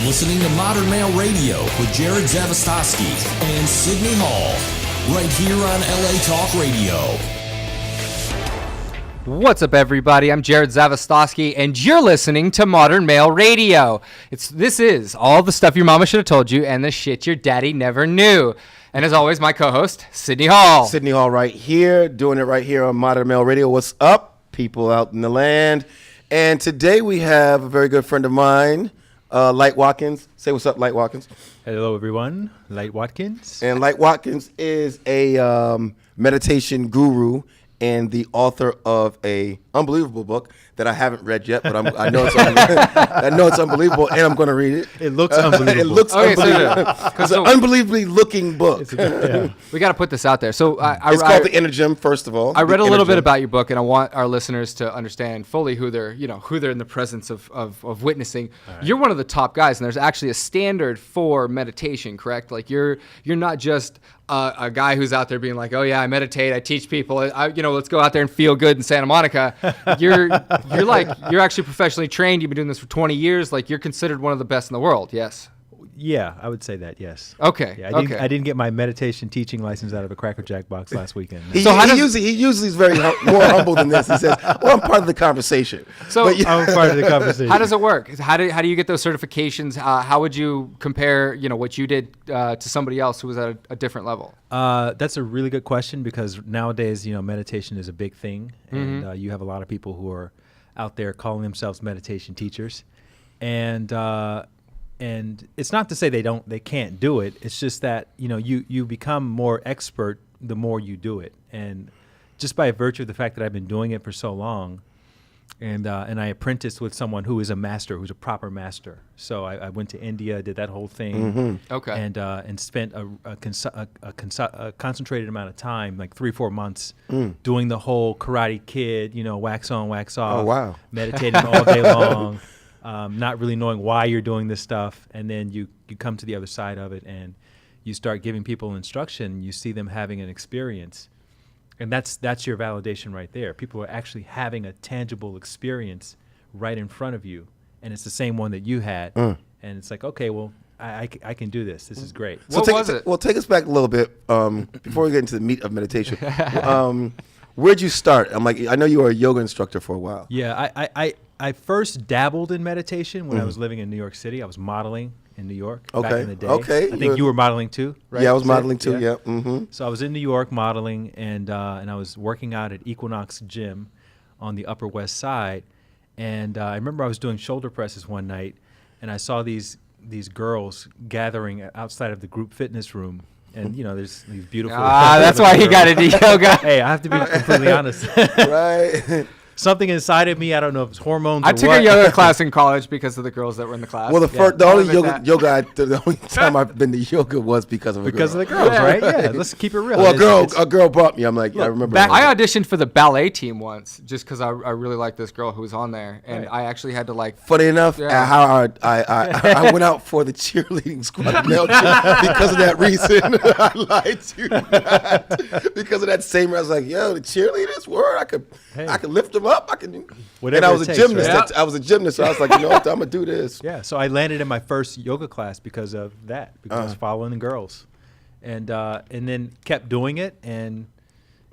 listening to Modern Male Radio with Jared Zavostosky and Sydney Hall, right here on LA Talk Radio. What's up, everybody? I'm Jared Zavostosky, and you're listening to Modern Male Radio. This is all the stuff your mama should have told you and the shit your daddy never knew. And as always, my co-host, Sydney Hall. Sydney Hall right here, doing it right here on Modern Male Radio. What's up, people out in the land? And today we have a very good friend of mine, Light Watkins. Say what's up, Light Watkins. Hello, everyone. Light Watkins. And Light Watkins is a meditation guru and the author of a unbelievable book that I haven't read yet, but I know it's unbelievable, and I'm going to read it. It looks unbelievable. It looks unbelievable. It's an unbelievably looking book. We got to put this out there. So it's called The Inner Gym, first of all. I read a little bit about your book, and I want our listeners to understand fully who they're in the presence of witnessing. Right. You're one of the top guys, and there's actually a standard for meditation, correct? Like you're not just a guy who's out there being like, oh yeah, I meditate, I teach people, let's go out there and feel good in Santa Monica. You're actually professionally trained. You've been doing this for 20 years. Like you're considered one of the best in the world. Yes. Yeah, I would say that. Yes. Okay. Yeah, I didn't get my meditation teaching license out of a Cracker Jack box last weekend. He usually is very more humble than this. He says, "Well, I'm part of the conversation." So I'm part of the conversation. How does it work? How do you get those certifications? How would you compare, what you did to somebody else who was at a different level? That's a really good question because nowadays, meditation is a big thing, and you have a lot of people who are out there calling themselves meditation teachers, and it's not to say they can't do it. It's just that you become more expert the more you do it, and just by virtue of the fact that I've been doing it for so long, and I apprenticed with someone who is a master, who's a proper master. So I went to India, did that whole thing, okay, and spent a concentrated amount of time, like 3-4 months, doing the whole Karate Kid, wax on, wax off, oh, wow, meditating all day long. Not really knowing why you're doing this stuff, and then you come to the other side of it and you start giving people instruction. You see them having an experience, and that's your validation right there. People are actually having a tangible experience right in front of you, and it's the same one that you had, and it's like, okay, well, I can do this. This is great. So what was it? Well, take us back a little bit before we get into the meat of meditation. Where'd you start? I know you were a yoga instructor for a while. Yeah, I first dabbled in meditation when I was living in New York City. I was modeling in New York back in the day. Okay. I think you were modeling too, right? Yeah, I was modeling too, yeah. Mm-hmm. So I was in New York modeling, and I was working out at Equinox Gym on the Upper West Side. And I remember I was doing shoulder presses one night, and I saw these girls gathering outside of the group fitness room. And, there's these beautiful... that's why he got into yoga. Hey, I have to be completely honest. Right. Something inside of me, I don't know if it's hormones or I took a yoga class in college because of the girls that were in the class. Well, the only time I've been to yoga was because of a girl. Because of the girls, right? Yeah, let's keep it real. Well, a girl brought me. I'm like, I remember. I auditioned for the ballet team once just because I really liked this girl who was on there, and I actually had to Funny enough, how I went out for the cheerleading squad male because of that reason. I lied to you not. Because of that same reason. I was like, yo, the cheerleaders were. I could lift them up. I can. Whatever. And I was a gymnast. Right? I was a gymnast, so I was like, I'm gonna do this. Yeah. So I landed in my first yoga class because of that, because I was following the girls, and then kept doing it, and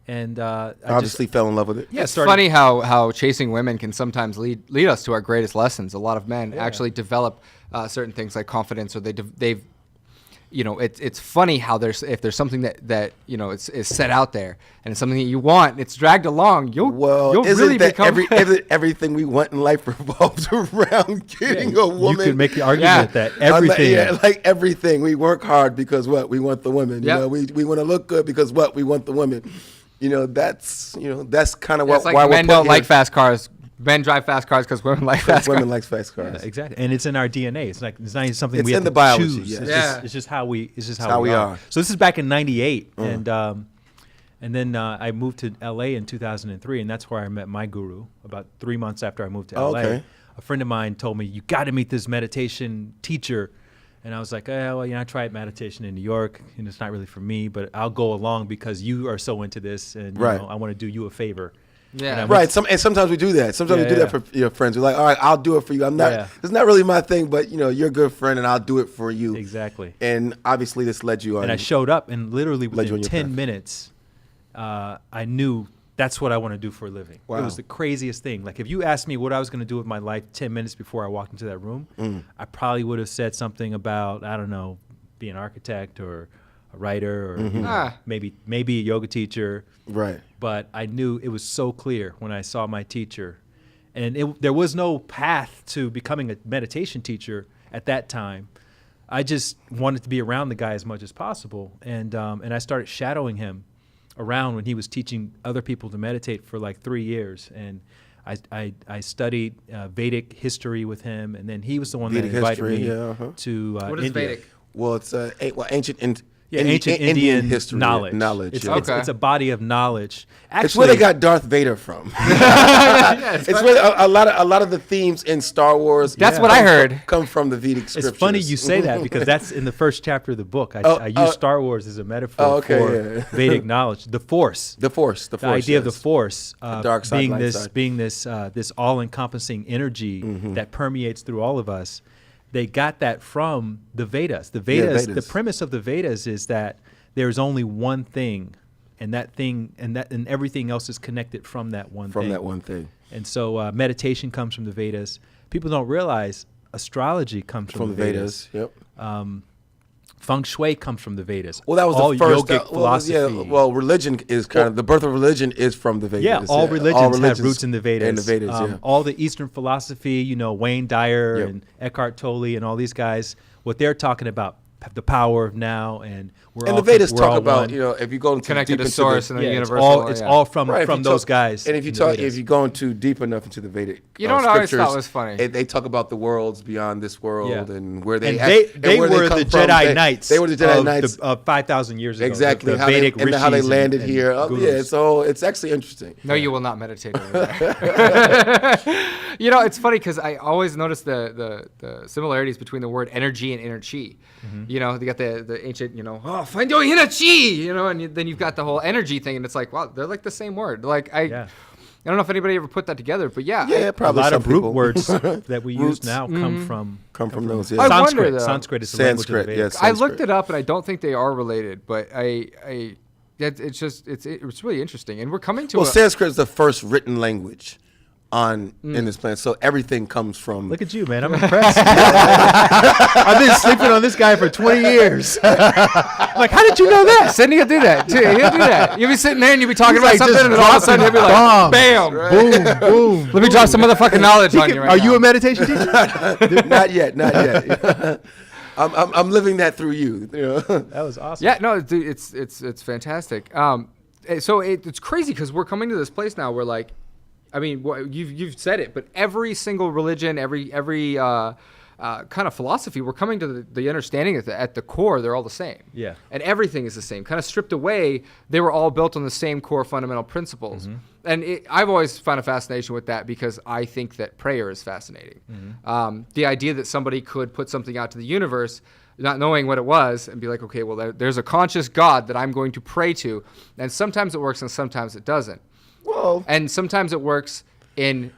obviously fell in love with it. Yeah, it's funny how chasing women can sometimes lead us to our greatest lessons. A lot of men actually develop certain things like confidence, or they've. It's funny how if there's something that is set out there and it's something that you want, it's dragged along. You'll really become everything we want in life revolves around getting a woman. You could make the argument that everything. Like everything, we work hard because we want the women. Yep. We want to look good because we want the women. That's kind of why men don't like fast cars. Men drive fast cars because women like fast cars. Women like fast cars. Yeah, exactly, and it's in our DNA. It's not even something we have in the to biology, choose. yes. It's just how we are. So this is back in '98, and then I moved to LA in 2003, and that's where I met my guru. About 3 months after I moved to LA, a friend of mine told me, "You got to meet this meditation teacher." And I was like, I tried meditation in New York, and it's not really for me, but I'll go along because you are so into this, and I want to do you a favor. Yeah. Right. Sometimes we do that. Sometimes we do that for friends. We're like, all right, I'll do it for you. I'm not. Yeah. It's not really my thing, but you're a good friend, and I'll do it for you. Exactly. And obviously, this led you on. And I showed up, and literally Led you within on your 10 path. minutes, I knew that's what I want to do for a living. Wow. It was the craziest thing. Like, if you asked me what I was going to do with my life 10 minutes before I walked into that room, I probably would have said something about, I don't know, be an architect or a writer or maybe a yoga teacher. Right. But I knew it was so clear when I saw my teacher. And there was no path to becoming a meditation teacher at that time. I just wanted to be around the guy as much as possible. And I started shadowing him around when he was teaching other people to meditate for like 3 years. And I studied Vedic history with him. And then he was the one Vedic that invited history, me to What is India. Vedic? Well, it's ancient Ancient Indian history, knowledge. It's, yeah. it's a body of knowledge. Actually, It's where they got Darth Vader from. It's where a lot of the themes in Star Wars. That's what I heard. Come from the Vedic scriptures. It's funny you say that because that's in the first chapter of the book. I use Star Wars as a metaphor for Vedic knowledge. The Force. The Force. The idea of the Force dark side, being light this side. being this all-encompassing energy that permeates through all of us. They got that from the Vedas. The Vedas. The Vedas. premise of the Vedas is that there's only one thing, and that thing and everything else is connected from that one thing. From that one thing. And so meditation comes from the Vedas. People don't realize astrology comes from the Vedas. Yep. Feng Shui comes from the Vedas. Well, that was all the first. yogic philosophy. Religion is kind of the birth of religion is from the Vedas. Yeah, all religions have roots in the Vedas. And the Vedas, yeah. All the Eastern philosophy, Wayne Dyer Yep. and Eckhart Tolle and all these guys, what they're talking about, the power of now, and we're And all the Vedas we're all talk about, one. if you go into Connected deep to into source the, and the Yeah, universal. it's all from Right, if you those talk- guys. And if you in the talk, Vedas. if you go into deep enough into the Vedic, You know what I always scriptures, thought was funny? They talk about the worlds beyond this world Yeah. and where they And act- they where were come the from. Jedi Knights. They were the Jedi of Knights. of 5,000 years ago. Exactly, The how Vedic they, and how they rishis landed and here. gurus. So it's actually interesting. No, you will not meditate over there. It's funny because I always notice the similarities between the word energy and inner chi. They got the ancient, find your inner chi, and then you've got the whole energy thing, and it's like, wow, they're like the same word. Like I don't know if anybody ever put that together, but yeah. Yeah, A probably lot some of root people. words that we use Roots. now come from those. Yeah. I Sanskrit. wonder, though. Sanskrit is the language of the Sanskrit, Vedas. yes. I looked Sanskrit. it up, and I don't think they are related, but it's really interesting, and we're coming to Well, Sanskrit is the first written language in this planet, so everything comes from. Look at you, man. I'm impressed. I've been sleeping on this guy for 20 years. I'm like, how did you know that? Sydney will do that too. He'll do that. You'll be sitting there and you'll be talking He's about like something, just and then all of a sudden he'll be like, bombs. "Bam! Boom, boom. Let me drop some motherfucking knowledge on you right Are now." you a meditation teacher? Not yet. I'm living that through you. That was awesome. Yeah, no, dude, it's fantastic. So it's crazy because we're coming to this place now where, like, I mean, you've said it, but every single religion, every kind of philosophy, we're coming to the understanding that at the core they're all the same. Yeah. And everything is the same. Kind of stripped away, they were all built on the same core fundamental principles. And I've always found a fascination with that because I think that prayer is fascinating. The idea that somebody could put something out to the universe, not knowing what it was, and be like, okay, well, there's a conscious God that I'm going to pray to. And sometimes it works and sometimes it doesn't. Well, And sometimes it works in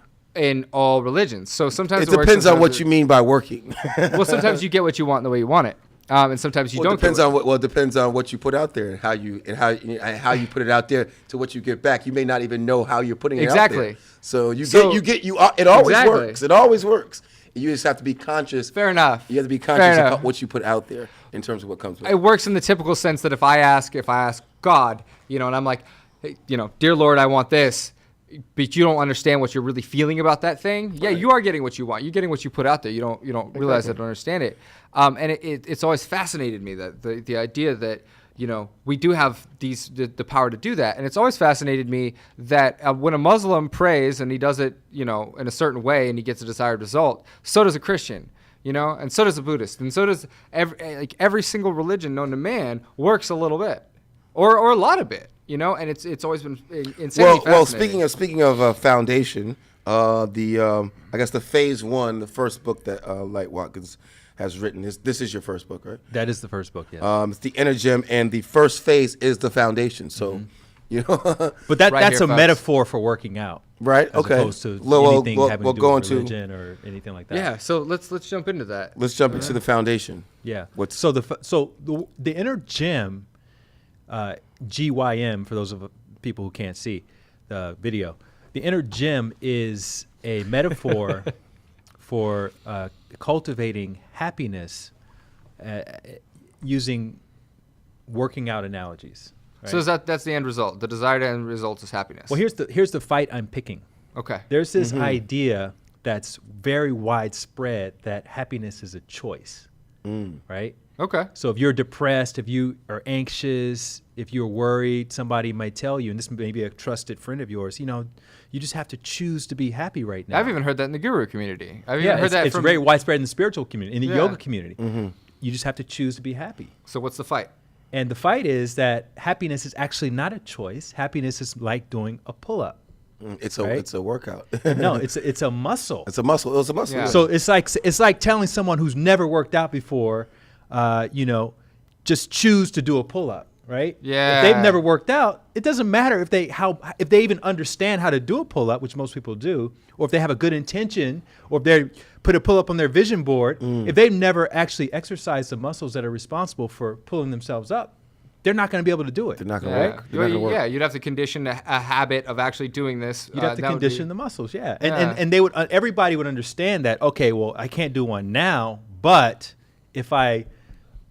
all religions. So sometimes it it works, depends on sometimes what it- you mean by working. Well, sometimes you get what you want the way you want it, and sometimes you Well, don't. it depends get on what. Well, it depends on what you put out there and how you put it out there to what you get back. You may not even know how you're putting it out Exactly. there. So it always Exactly. works. It always works. You just have to be conscious. Fair enough. You have to be Fair conscious enough. of what you put out there in terms of what comes with It works in the typical sense that if I ask God, and I'm like, hey, dear Lord, I want this, but you don't understand what you're really feeling about that thing. Yeah, you are getting what you want. You're getting what you put out there. You don't realize that, don't understand it. And it's always fascinated me that the idea that we do have the power to do that. And it's always fascinated me that when a Muslim prays and he does it, in a certain way and he gets a desired result, so does a Christian, and so does a Buddhist. And so does every single religion known to man works a little bit or a lot of it, and it's always been insanely fascinating. Well, speaking of foundation, I guess the phase 1, the first book that Light Watkins has written. This is your first book, right? That is the first book, yeah. It's the Inner Gem, and the first phase is the foundation. So You know, But Right that's here, a folks. metaphor for working out, right? as Okay. opposed to Well, anything having to do go with into religion or anything like that. Yeah. So let's jump into that. let's jump into the foundation. Yeah. What's- So the inner gym, GYM, for those of people who can't see the video, the inner gym is a metaphor for cultivating happiness using working out analogies. Right? So that's the end result. The desired end result is happiness. Well, here's the fight I'm picking. Okay. There's this idea that's very widespread that happiness is a choice, right? Okay. So if you're depressed, if you are anxious, if you're worried, somebody might tell you, and this may be a trusted friend of yours, you just have to choose to be happy right now. I've even heard that in the guru community. I've even heard it's, that it's from. very widespread in the spiritual community, in the Yeah. yoga community. You just have to choose to be happy. So what's the fight? And the fight is that happiness is actually not a choice. Happiness is like doing a pull-up. It's Right? it's a workout. No, it's a muscle. It's a muscle. It was a muscle. Yeah. So it's like telling someone who's never worked out before, just choose to do a pull-up, right? Yeah. If they've never worked out, it doesn't matter if they even understand how to do a pull-up, which most people do, or if they have a good intention, or if they put a pull-up on their vision board. If they've never actually exercised the muscles that are responsible for pulling themselves up, they're not going to be able to do it. They're not gonna Yeah. work. They're not gonna work. Yeah. You'd have to condition a habit of actually doing this. You'd have to that would be- condition the muscles, yeah. Yeah. And they would everybody would understand that. Okay, well, I can't do one now, but if I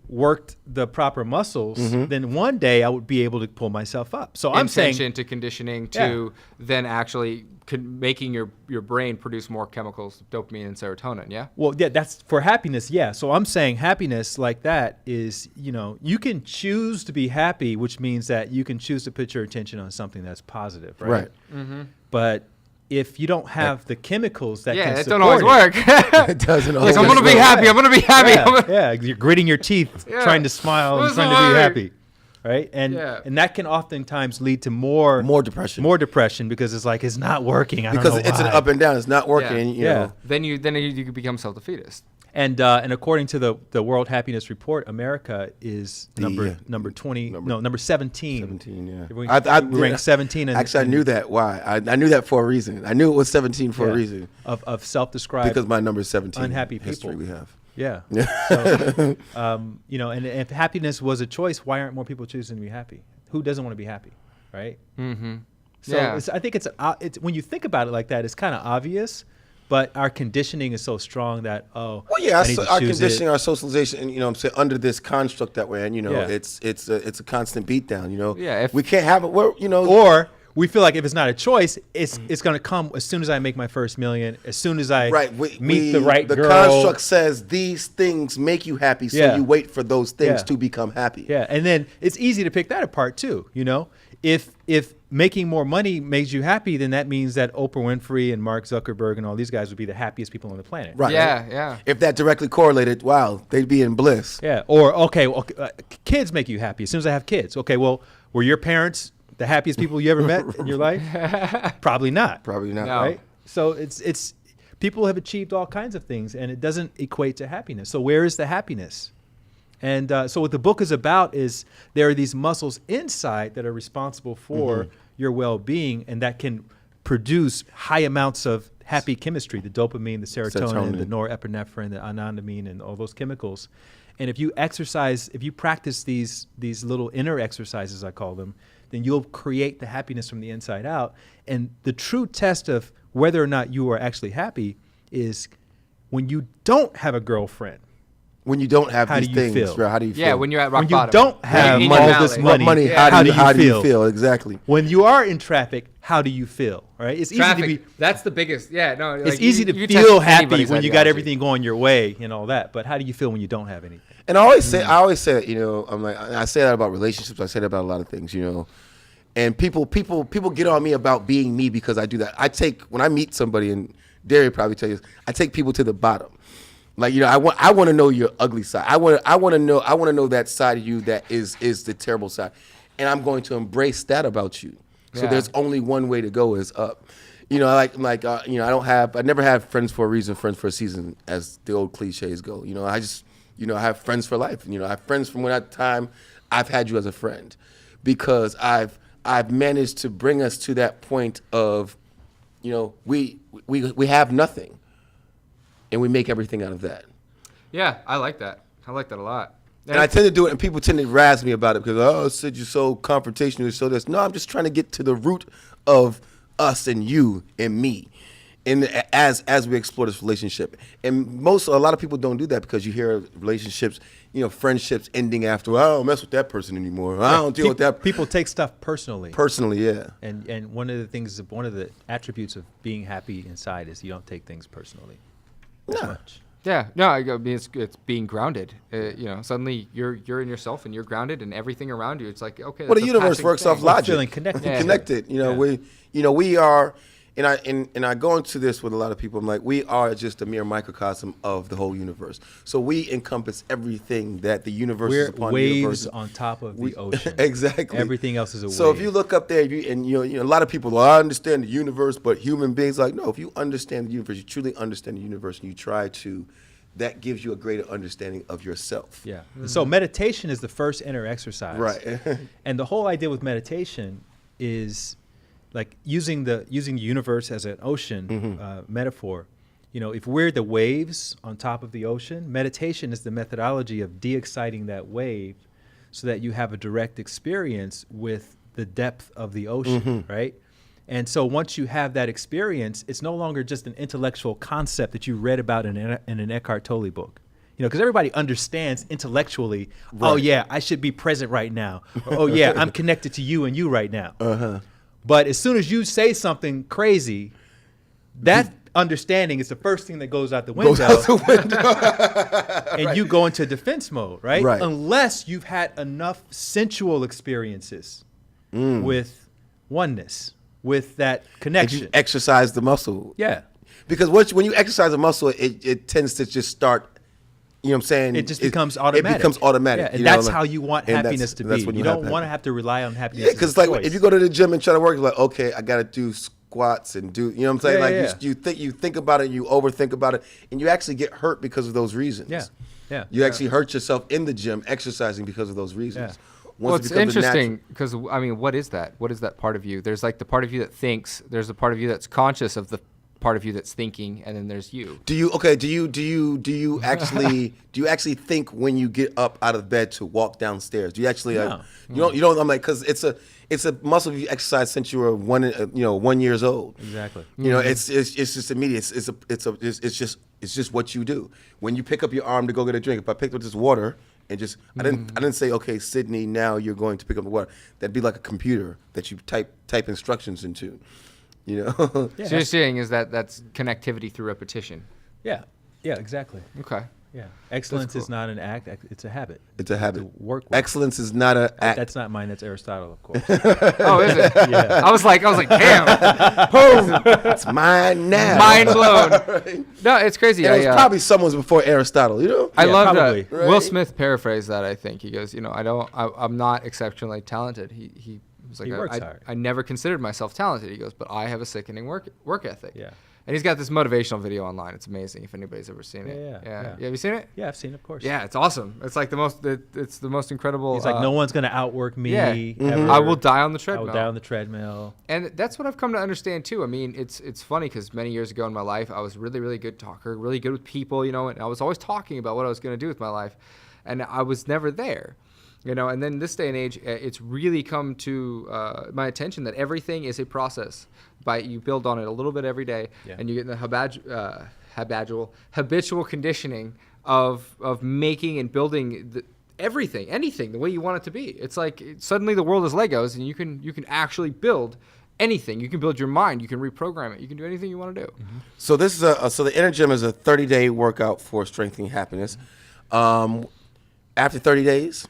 worked the proper muscles, then one day I would be able to pull myself up. So I'm saying, intention to conditioning to then actually making your brain produce more chemicals, dopamine and serotonin. Yeah. well, yeah, that's for happiness, yeah. So I'm saying happiness like that is, you can choose to be happy, which means that you can choose to put your attention on something that's positive, right? Right. But if you don't have the chemicals that Yeah. can It support don't always work. It doesn't Like, always I'm gonna be work. happy. I'm gonna be happy. I'm gonna- Yeah, you're gritting your teeth, Yeah. trying to smile and What's trying so to be hard? happy, right? And Yeah. and that can oftentimes lead to more More depression. because it's like it's not working. I Because don't know it's an why. up and down. It's not working. Yeah. And, you Yeah. know, Then you could become self-defeatist. And according to the World Happiness Report, America is number 17. 17. Yeah. We I rank 17. Actually, I knew that. Why? I knew that for a reason. I knew it was 17 for a reason. of self-described Because my number is 17. unhappy history people. we have. Yeah. So, and if happiness was a choice, why aren't more people choosing to be happy? Who doesn't want to be happy, right? Mm-hmm. So Yeah. I think it's when you think about it like that, it's kind of obvious, but our conditioning is so strong that Well, yeah, I need to our choose conditioning, it. our socialization, and, I'm saying under this construct that we're in, Yeah. it's a constant beatdown. Yeah, if- we can't have it. Or we feel like if it's not a choice, it's going to come as soon as I make my first million, as soon as I right, meet the right the girl. construct says these things make you happy, so Yeah. you wait for those things Yeah. to become happy. Yeah, and then it's easy to pick that apart too. If making more money makes you happy, then that means that Oprah Winfrey and Mark Zuckerberg and all these guys would be the happiest people on the planet. Right. Yeah. Yeah. If that directly correlated, wow, they'd be in bliss. Yeah. Or kids make you happy. As soon as I have kids, okay. Well, were your parents the happiest people you ever met in your life? Probably not. Probably not. No. Right. So it's people have achieved all kinds of things, and it doesn't equate to happiness. So where is the happiness? And so what the book is about is there are these muscles inside that are responsible for your well-being, and that can produce high amounts of happy chemistry, the dopamine, the serotonin, the norepinephrine, the anandamine, and all those chemicals. And if you practice these little inner exercises, I call them, then you'll create the happiness from the inside out. And the true test of whether or not you are actually happy is when you don't have a girlfriend. When you don't have How these do you things, feel? right, how do you feel? Yeah. When you're at rock When you bottom. don't have In all your this valley. money, how do you feel? Exactly. When you are in traffic, how do you feel? Right? It's easy to be. Traffic. That's the biggest. Yeah. No. It's like, easy you to test feel happy anybody's when you got ideology. everything going your way and all that. But how do you feel when you don't have anything? And I always say, I'm like, I say that about relationships. I say that about a lot of things, And people get on me about being me because I do that. When I meet somebody, and Derry probably tell you this, I take people to the bottom. Like, I want to know your ugly side. I want to know that side of you that is the terrible side, and I'm going to embrace that about you. So Yeah. there's only one way to go is up. I never have friends for a reason, friends for a season, as the old cliches go. I have friends for life. I have friends from when that time I've had you as a friend, because I've I've managed to bring us to that point of, you know, we have nothing, and we make everything out of that. Yeah, I like that. I like that a lot. And I tend to do it, and people tend to razz me about it because, oh, Sid, you're so confrontational, you're so this. No, I'm just trying to get to the root of us and you and me, and as we explore this relationship. And a lot of people don't do that because you hear relationships, you know, friendships ending after, I don't mess with that person anymore. I don't deal with that. People take stuff personally. Personally, yeah. And one of the attributes of being happy inside is you don't take things personally. As much. Yeah, no, I mean it's being grounded. You know, suddenly you're in yourself and you're grounded, and everything around you. It's like, okay. Well, the universe works off logic. Feeling connected. Yeah. Connected. You know, we are, and I go into this with a lot of people. I'm like, we are just a mere microcosm of the whole universe. So we encompass everything that the universe is upon. We're the waves universe. on top of the ocean. Exactly. Everything else is a wave. So if you look up there, and you know, a lot of people, I understand the universe, but human beings, like, no. If you understand the universe, you truly understand the universe, and you try to. That gives you a greater understanding of yourself. Yeah. So meditation is the first inner exercise. Right. And the whole idea with meditation is like using the universe as an ocean metaphor. You know, if we're the waves on top of the ocean, meditation is the methodology of de-exciting that wave so that you have a direct experience with the depth of the ocean, right? And so once you have that experience, it's no longer just an intellectual concept that you read about in an Eckhart Tolle book. You know, because everybody understands intellectually, oh, yeah, I should be present right now. Or, oh, yeah, I'm connected to you and you right now. But as soon as you say something crazy, that understanding is the first thing that goes out the window. And you go into defense mode, right? Unless you've had enough sensual experiences with oneness. With that connection. If you exercise the muscle. Yeah. Because when you exercise a muscle, it tends to just start, you know what I'm saying? It just becomes automatic. It becomes automatic. Yeah, and that's how you want happiness to be. You don't want to have to rely on happiness. Yeah, because like if you go to the gym and try to work, you're like, okay, I got to do squats and do, you know what I'm saying? You think about it, you overthink about it, and you actually get hurt because of those reasons. Yeah. You actually hurt yourself in the gym exercising because of those reasons. Yeah. Well, it's interesting because, I mean, what is that? What is that part of you? There's like the part of you that thinks, there's a part of you that's conscious of the part of you that's thinking, and then there's you. Do you actually think when you get up out of bed to walk downstairs? Do you actually No. you don't I'm like, because it's a muscle you exercise since you were 1 years old. Exactly. You know, it's just immediate. It's just what you do. When you pick up your arm to go get a drink, if I picked up this water and just I didn't say, okay, Sydney, now you're going to pick up the water. That'd be like a computer that you type instructions into. You know. So you're saying is that's connectivity through repetition. Yeah. Yeah. Exactly. Okay. Yeah. Excellence cool. is not an act; it's a habit. It's a habit. To work with. Excellence is not an act. That's not mine. That's Aristotle, of course. Oh, is it? Yeah. I was like, damn. Boom. It's mine now. Mind blown. No, it's crazy. And it was probably someone's before Aristotle, you know? I Yeah, love probably. that. Will Smith paraphrased that, I think. He goes, I'm not exceptionally talented. He was like, He works hard. I never considered myself talented. He goes, but I have a sickening work ethic. Yeah. And he's got this motivational video online. It's amazing if anybody's ever seen it. Yeah. Have you seen it? Yeah, I've seen it, of course. Yeah, it's awesome. It's like it's the most incredible. He's like, no one's gonna outwork me. Yeah. Ever. I will die on the I treadmill. will die on the treadmill. And that's what I've come to understand too. I mean, it's funny because many years ago in my life, I was really, really good talker, really good with people, and I was always talking about what I was going to do with my life, and I was never there, And then this day and age, it's really come to my attention that everything is a process. You build on it a little bit every day, and you get in the habitual conditioning of making and building anything the way you want it to be. It's like suddenly the world is Legos, and you can actually build anything. You can build your mind. You can reprogram it. You can do anything you want to do. Mm-hmm. So this is so the Inner Gym is a 30-day workout for strengthening happiness. After 30 days.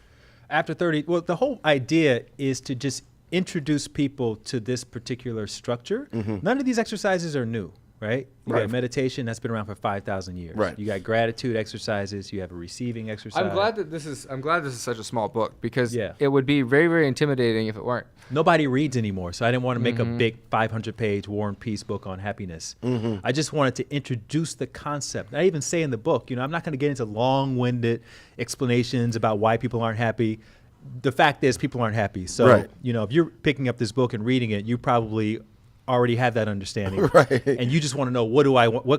After 30, well, the whole idea is to just introduce people to this particular structure. None of these exercises are new, right? You got meditation that's been around for 5,000 years. Right. You got gratitude exercises. You have a receiving exercise. I'm glad this is such a small book because Yeah. it would be very, very intimidating if it weren't. Nobody reads anymore, so I didn't want to make a big 500-page War and Peace book on happiness. I just wanted to introduce the concept. I even say in the book, I'm not going to get into long-winded explanations about why people aren't happy. the fact is people aren't happy. So, Right. if you're picking up this book and reading it, you probably already have that understanding. Right. And you just want to know, what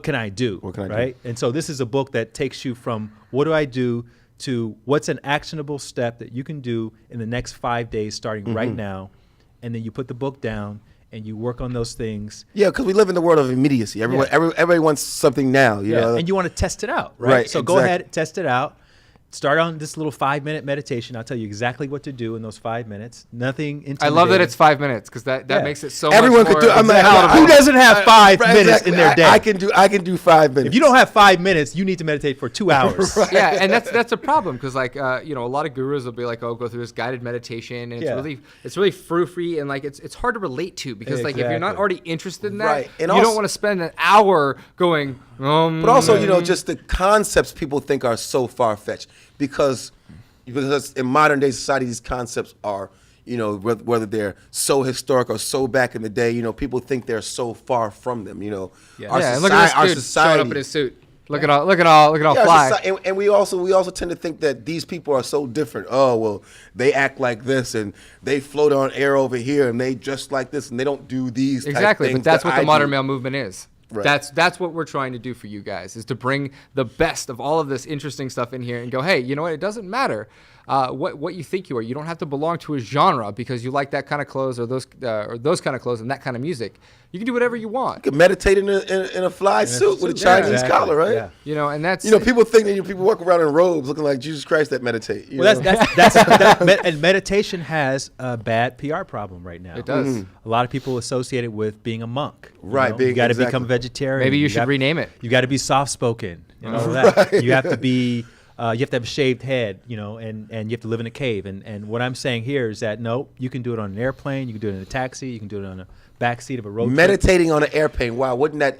can I do? What can I do? Right? And so this is a book that takes you from what do I do to what's an actionable step that you can do in the next 5 days starting right now. And then you put the book down and you work on those things. Yeah, because we live in the world of immediacy. Everybody wants something now. You know? And you want to test it out, right? Right, So go exactly. ahead, test it out. Start on this little 5-minute meditation. I'll tell you exactly what to do in those 5 minutes. Nothing intimidating. I love that it's 5 minutes because that Yeah. makes it so Everyone much more could do. I'm like, Who doesn't have 5 minutes exactly. in their day? I can do 5 minutes. If you don't have 5 minutes, you need to meditate for 2 hours. Yeah, and that's a problem because like a lot of gurus will be like, oh, go through this guided meditation, and it's really frou-free and like it's hard to relate to because like if you're not Exactly. already interested in that, Right. And you also- don't want to spend an hour going. But also, just the concepts people think are so far-fetched because in modern day society, these concepts are, whether they're so historic or so back in the day, people think they're so far from them. And look at this dude showing up in his suit. Look at all fly. And we also tend to think that these people are so different. Oh, well, they act like this and they float on air over here and they dress like this and they don't do these type Exactly, things but that's that what the I modern do. male movement is. Right. That's what we're trying to do for you guys is to bring the best of all of this interesting stuff in here and go, hey, you know what? It doesn't matter what you think you are. You don't have to belong to a genre because you like that kind of clothes or those kind of clothes and that kind of music. You can do whatever you want. You can meditate in a fly suit with a Chinese collar, right? Yeah. And that's People think that people walk around in robes looking like Jesus Christ that meditate. Well, and meditation has a bad PR problem right now. It does. A lot of people associate it with being a monk. Right, You got to exactly. become vegetarian. Maybe you should rename it. You got to be soft-spoken. That. You have to be. You have to have a shaved head, and you have to live in a cave. And what I'm saying here is that no, you can do it on an airplane, you can do it in a taxi, you can do it on a backseat of a road trip. Meditating on an airplane. Wow, wouldn't that?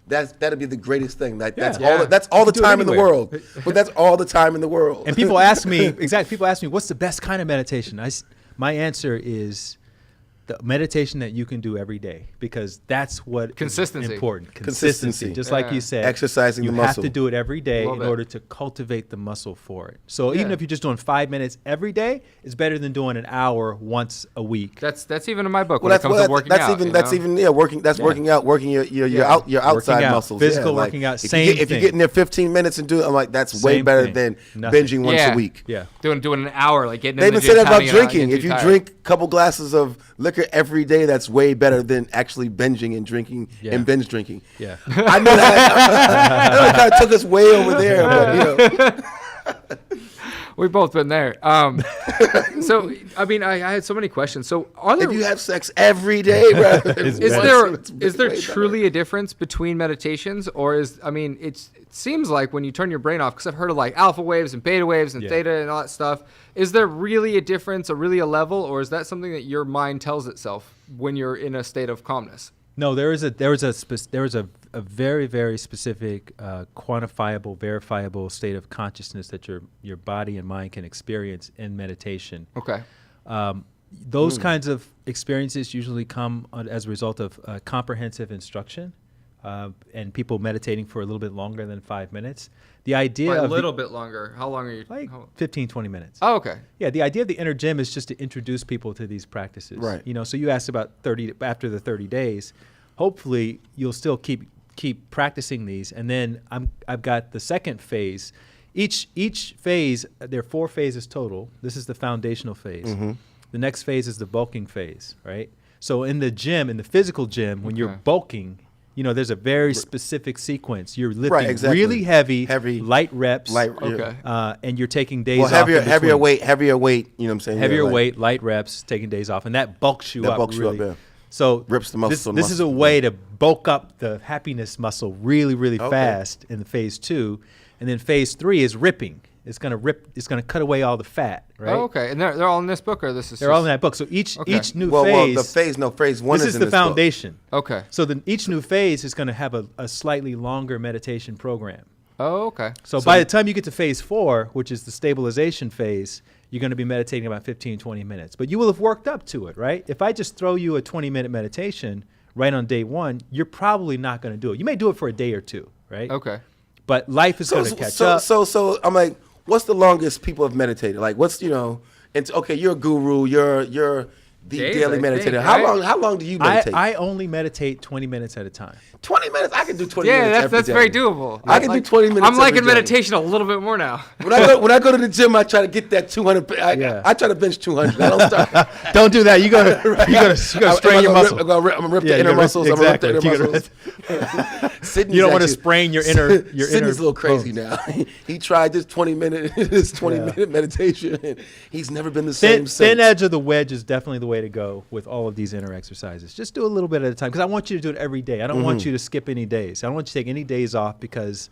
That'd be the greatest thing. That's Yeah. all the do it time in the anywhere. world. But that's all the time in the world. And people ask me, what's the best kind of meditation? My answer is the meditation that you can do every day, because that's what Consistency. is important. Consistency. Just like you said, Exercising you the have muscle. to do it every day Love in it. order to cultivate the muscle for it. So even Yeah. if you're just doing 5 minutes every day, it's better than doing an hour once a week. That's even in my book when it comes to working that's out. even you that's know? even working. That's working out, working your outside out, muscles, physical Like, working out, If same you get thing. in there 15 minutes and do it, I'm like, that's way Same better thing. than Nothing. binging once a week. Yeah. doing an hour, like getting They in the even gym, said that about pounding it out, drinking. getting If too you tired. drink a couple glasses of liquor every day, that's way better than actually binging and drinking Yeah. and binge drinking. Yeah. I know that. I know it kind of took us way over there, but We've both been there. So I mean, I had so many questions. So are there if you have sex every day, rather than is once, there it's is there way better. truly a difference between meditations, or it seems like when you turn your brain off, because I've heard of like alpha waves and beta waves and Yeah. theta and all that stuff. Is there really a difference, or really a level, or is that something that your mind tells itself when you're in a state of calmness? No, there was a very, very specific, quantifiable, verifiable state of consciousness that your body and mind can experience in meditation. Okay. Those kinds of experiences usually come as a result of comprehensive instruction and people meditating for a little bit longer than 5 minutes. The idea By a of little bit longer. How long are you? like 15, 20 minutes. Oh, okay. Yeah, the idea of the inner gym is just to introduce people to these practices. Right. So you asked about after the 30 days. Hopefully, you'll still keep practicing these, and then I've got the second phase. Each phase, there are 4 phases total. This is the foundational phase. Mm-hmm. The next phase is the bulking phase, right? So in the gym, in the physical gym, when you're Okay. bulking, there's a very specific sequence. You're lifting Right, exactly. really heavy, Heavy, light reps. Okay. And you're taking days Well, off. in heavier between. weight. You know what I'm saying? Heavier Yeah, like- weight, light reps, taking days off, and that bulks you That up. bulks you up, really. yeah. So Rips the muscle. This is a way to bulk up the happiness muscle really, really Okay. fast in the phase 2, and then phase 3 is ripping. It's gonna rip. It's gonna cut away all the fat. Right. Oh, okay. And they're all in this book, or this is They're all in that book. So each Okay. new Well, phase. phase one this is is in the this book. foundation. Okay. So each new phase is going to have a slightly longer meditation program. Oh, okay. So by the time you get to phase 4, which is the stabilization phase, you're going to be meditating about 15, 20 minutes. But you will have worked up to it, right? If I just throw you a 20-minute meditation right on day 1, you're probably not going to do it. You may do it for a day or 2, right? Okay. But life is going to catch so, up. So I'm like, what's the longest people have meditated? Like, what's And okay, you're a guru. You're the Days, daily I meditator. think, How right? long do you meditate? I only meditate 20 minutes at a time. 20 minutes. I can do 20 Yeah, minutes. that's every that's day. very doable. I can do 20 minutes. I'm liking every day. meditation a little bit more now. When I go to the gym, I try to get that 200. I try to bench 200. I don't start. Don't do that. You gotta strain your muscle. I'm gonna rip Yeah, the you inner gotta rip- muscles. I'm gonna rip the exactly. inner You muscles. Sydney's You don't want to actually- sprain your inner. Sydney's a little crazy bones. now. He tried this 20-minute meditation. And he's never been the same. Thin since. edge of the wedge is definitely the way to go with all of these inner exercises. Just do a little bit at a time because I want you to do it every day. I don't Mm-hmm. want you to skip any days. I don't want you to take any days off because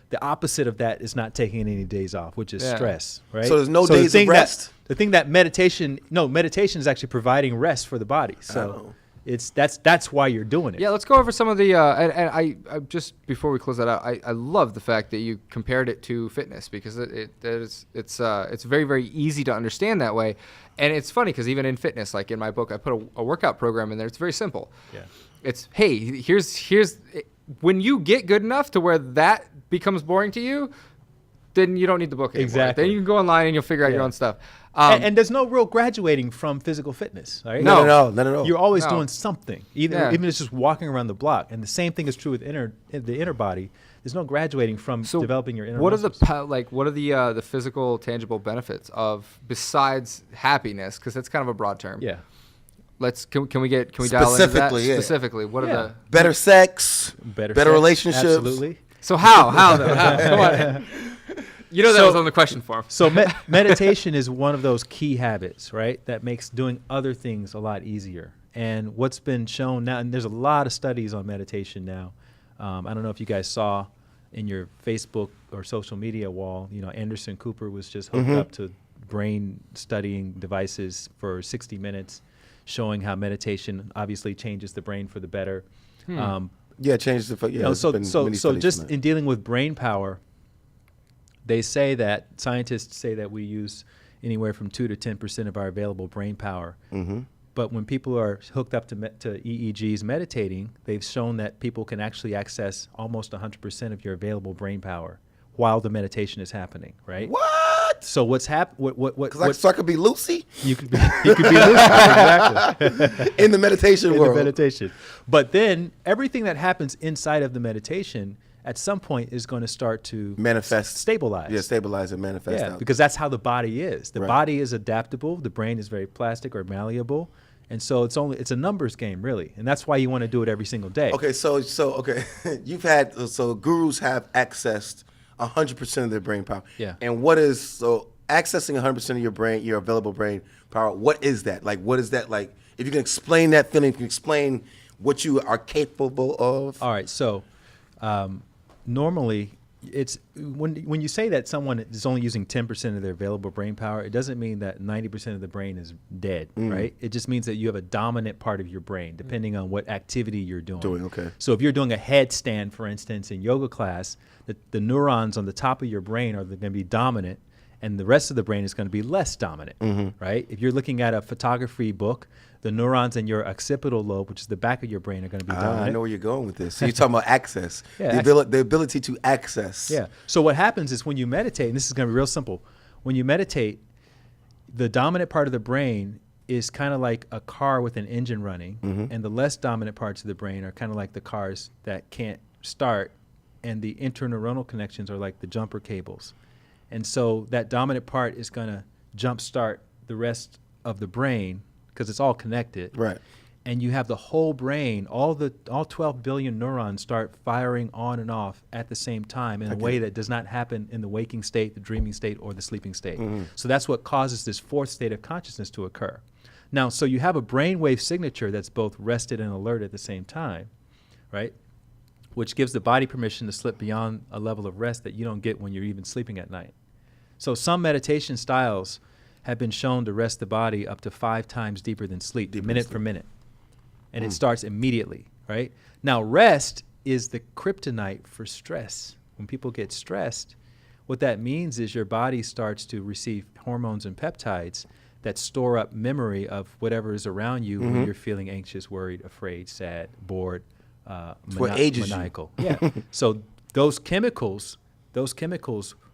the opposite of that is not taking any days off, which is Yeah. stress, right? So there's no the days of thing rest? the thing that meditation is actually providing rest for the body. So Oh. that's why you're doing it. Yeah, let's go over some of the. And I just before we close that out, I love the fact that you compared it to fitness because it's very very easy to understand that way, and it's funny because even in fitness, like in my book, I put a workout program in there. It's very simple. Yeah. It's hey, here's when you get good enough to where that becomes boring to you, then you don't need the book anymore. Exactly. Then you can go online and you'll figure out your Yeah. own stuff. And there's no real graduating from physical fitness, right? No, No. no, no. You're always No. doing something, even Yeah. if it's just walking around the block. And the same thing is true with the inner body. There's no graduating from developing your inner. What muscles. what are the physical tangible benefits of besides happiness? Because that's kind of a broad term. Yeah. Can we dial into that Specifically, yeah. specifically? What Yeah. are the Better sex, better sex, relationships. Absolutely. so how though? How? Come on. You know that So- was on the question form. So meditation is one of those key habits, right? That makes doing other things a lot easier. And what's been shown now, and there's a lot of studies on meditation now. I don't know if you guys saw in your Facebook or social media wall, Anderson Cooper was just hooked up to brain studying devices for 60 minutes, showing how meditation obviously changes the brain for the better. Yeah, change the. Yeah, there's So been many studies just on that. in dealing with brain power, they say that scientists say that we use anywhere from 2 to 10% of our available brain power. Mm-hmm. But when people are hooked up to EEGs meditating, they've shown that people can actually access almost 100% of your available brain power while the meditation is happening, right? What? So what's happened? So I could be Lucy You could be exactly in the meditation in world. the meditation. But then everything that happens inside of the meditation at some point is going to start to Manifest. stabilize. Yeah, stabilize and manifest Yeah, out. because that's how the body is. The Right. body is adaptable. The brain is very plastic or malleable. And so it's a numbers game, really. And that's why you want to do it every single day. Okay, so gurus have accessed 100% of their brain power. Yeah. And accessing 100% of your brain, your available brain power, what is that? Like, what is that like? If you can explain that feeling, if you can explain what you are capable of. All right. So normally it's when you say that someone is only using 10% of their available brain power, it doesn't mean that 90% of the brain is dead, right? It just means that you have a dominant part of your brain, depending on what activity you're doing. Okay. So if you're doing a headstand, for instance, in yoga class, the neurons on the top of your brain are going to be dominant, and the rest of the brain is going to be less dominant, right? If you're looking at a photography book, the neurons in your occipital lobe, which is the back of your brain, are going to be dominant. I know where you're going with this. So you're talking about access. Yeah, The ability to access. Yeah. So what happens is when you meditate, and this is going to be real simple, when you meditate, the dominant part of the brain is kind of like a car with an engine running, and the less dominant parts of the brain are kind of like the cars that can't start, and the interneuronal connections are like the jumper cables. And so that dominant part is going to jumpstart the rest of the brain because it's all connected. Right. And you have the whole brain, all 12 billion neurons start firing on and off at the same time in a way that does not happen in the waking state, the dreaming state, or the sleeping state. So that's what causes this fourth state of consciousness to occur. Now, so you have a brainwave signature that's both rested and alert at the same time, right? Which gives the body permission to slip beyond a level of rest that you don't get when you're even sleeping at night. So some meditation styles have been shown to rest the body up to 5 times deeper than sleep, minute for minute. And it starts immediately, right? Now, rest is the kryptonite for stress. When people get stressed, what that means is your body starts to receive hormones and peptides that store up memory of whatever is around you when you're feeling anxious, worried, afraid, sad, bored, what ages you. maniacal. Yeah. So those chemicals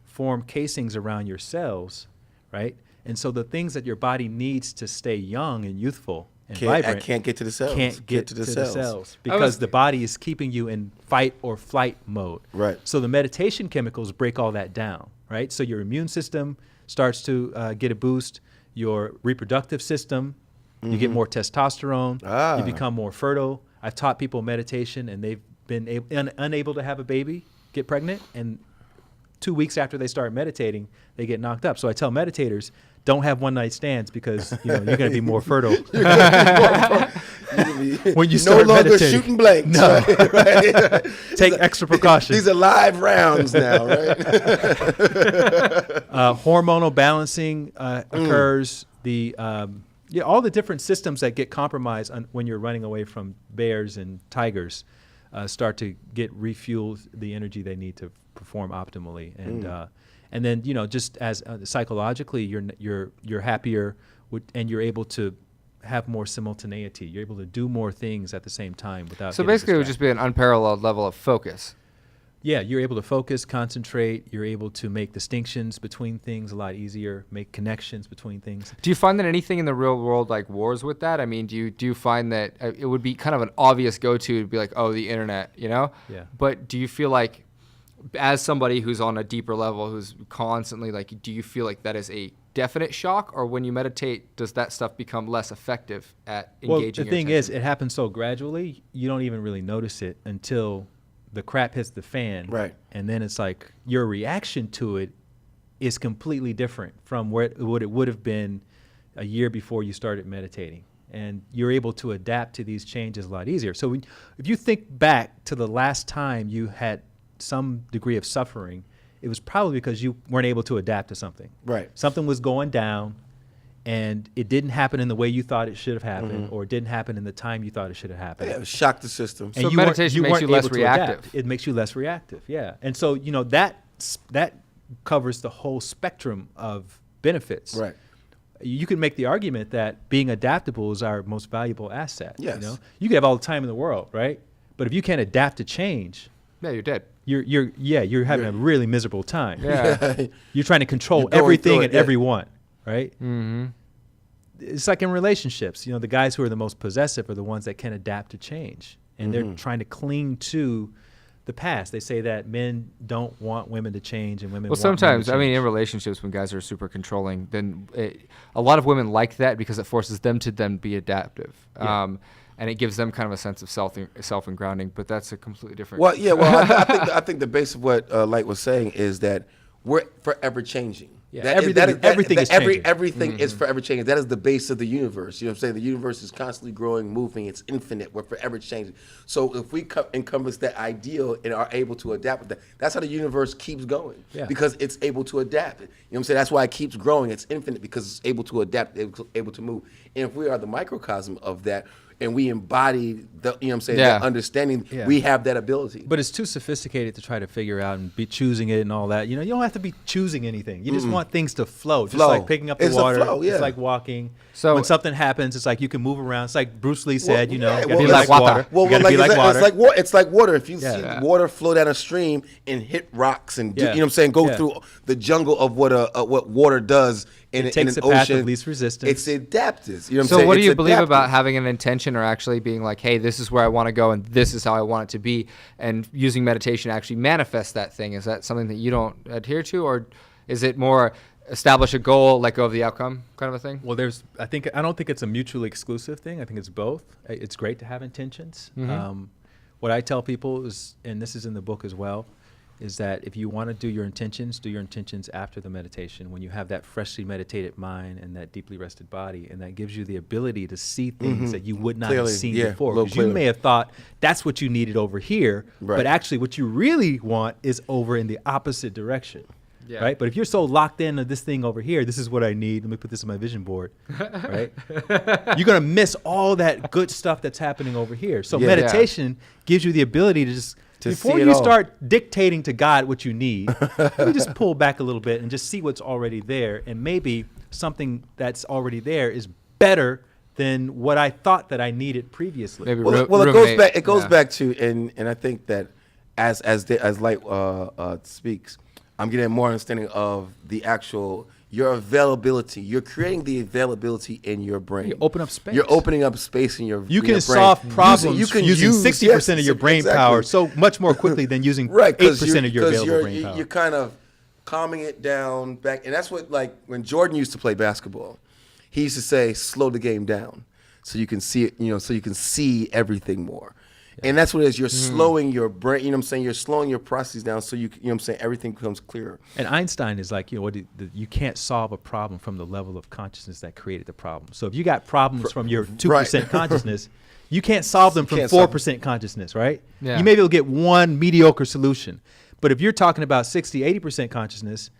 form casings around your cells, right? And so the things that your body needs to stay young and youthful and vibrant can't get to the cells. can't get to the cells was- because the body is keeping you in fight or flight mode. Right. So the meditation chemicals break all that down, right? So your immune system starts to get a boost. Your reproductive system, you get more testosterone. You become more fertile. I've taught people meditation, and they've been unable to have a baby, get pregnant, and 2 weeks after they start meditating, they get knocked up. So I tell meditators, don't have one night stands because you're going to be more fertile when you start no longer meditating. shooting blanks. No. Right? Take extra precautions. These are live rounds now, right? Hormonal balancing occurs. All the different systems that get compromised when you're running away from bears and tigers start to get refueled the energy they need to perform optimally, and then just as psychologically you're happier and you're able to have more simultaneity. You're able to do more things at the same time without. So getting basically, it would just be an unparalleled level of focus. Yeah, you're able to focus, concentrate. You're able to make distinctions between things a lot easier, make connections between things. Do you find that anything in the real world like wars with that? I mean, do you find that it would be kind of an obvious go-to to be like, oh, the internet, Yeah. But do you feel like, as somebody who's on a deeper level, who's constantly like, do you feel like that is a definite shock, or when you meditate, does that stuff become less effective at engaging? Well, the your thing is, attention? it happens so gradually, you don't even really notice it until the crap hits the fan. Right. And then it's like your reaction to it is completely different from what it would have been a year before you started meditating. And you're able to adapt to these changes a lot easier. So if you think back to the last time you had some degree of suffering, it was probably because you weren't able to adapt to something. Right. Something was going down, and it didn't happen in the way you thought it should have happened, or it didn't happen in the time you thought it should have happened. Yeah, shock the system. And So you weren't- meditation you makes weren't you less able to adapt. reactive. It makes you less reactive, yeah. And so, that covers the whole spectrum of benefits. Right. You can make the argument that being adaptable is our most valuable asset. Yes. You can have all the time in the world, right? But if you can't adapt to change, Yeah, you're dead. you're having a really miserable time. Yeah. You're trying to control You're going everything through it, and yeah. everyone, right? Mm-hmm. It's like in relationships. The guys who are the most possessive are the ones that can adapt to change, and they're trying to cling to the past. They say that men don't want women to change, and women. Well, want men to sometimes, I mean, change. in relationships, when guys are super controlling, then a lot of women like that because it forces them to then be adaptive. Yeah. And it gives them kind of a sense of self and grounding, but that's a completely different. Well, yeah. Well, I think the base of what Light was saying is that we're forever changing. Yeah, everything is changing. Everything is forever changing. That is the base of the universe. You know what I'm saying? The universe is constantly growing, moving. It's infinite. We're forever changing. So if we encompass that ideal and are able to adapt with that, that's how the universe keeps going. Yeah. Because it's able to adapt. You know what I'm saying? That's why it keeps growing. It's infinite because it's able to adapt, able to move. And if we are the microcosm of that, and we embody the, that understanding, Yeah. we have that ability. But it's too sophisticated to try to figure out and be choosing it and all that. You don't have to be choosing anything. You just want things to flow. Just Flow. like picking up the It's a water. flow, yeah. It's like walking. So- when something happens, it's like you can move around. It's like Bruce Lee said, you yeah, gotta well, be it's like like water. water. Well, You gotta like be like water. It's like water. If you Yeah. see water flow down a stream and hit rocks and Yeah. go Yeah. through the jungle of what water does in, It in takes an the path of ocean, least resistance. It's adaptive. You know what I'm So saying? what do It's you believe adaptive. about having an intention, or actually being like, hey, this is where I want to go and this is how I want it to be, and using meditation to actually manifest that thing? Is that something that you don't adhere to, or is it more establish a goal, let go of the outcome kind of a thing? Well, I don't think it's a mutually exclusive thing. I think it's both. It's great to have intentions. What I tell people is, and this is in the book as well, is that if you want to do your intentions after the meditation, when you have that freshly meditated mind and that deeply rested body, and that gives you the ability to see things that you would not Clearly, have seen yeah, before. a little Because you clearer. may have thought that's what you needed over here, Right. but actually what you really want is over in the opposite direction. Yeah. Right? But if you're so locked into this thing over here, this is what I need. Let me put this on my vision board. Right? You're going to miss all that good stuff that's happening over here. So Yeah. meditation gives you the ability to just, To before see it you all. start dictating to God what you need, you just pull back a little bit and just see what's already there. And maybe something that's already there is better than what I thought that I needed previously. Maybe Well, it goes back. It goes back to, and I think that as Light speaks, I'm getting more understanding of the actual your availability. You're creating the availability in your brain. You open up space. You're opening up space in your You in can your brain. solve problems using use 60% of your brain exactly. power so much more quickly than using Right, 8% of your available brain power. You're kind of calming it down back, and that's what, like, when Jordan used to play basketball, he used to say, "Slow the game down, so you can see it. So you can see everything more." Yeah. And that's what it is. You're slowing your brain. You know what I'm saying? You're slowing your processes down, so you know what I'm saying. Everything becomes clearer. And Einstein is like, you can't solve a problem from the level of consciousness that created the problem. So if you got problems from your 2% consciousness, you can't solve them from 4% consciousness, right? Yeah. You maybe will get one mediocre solution. But if you're talking about 60, 80% consciousness,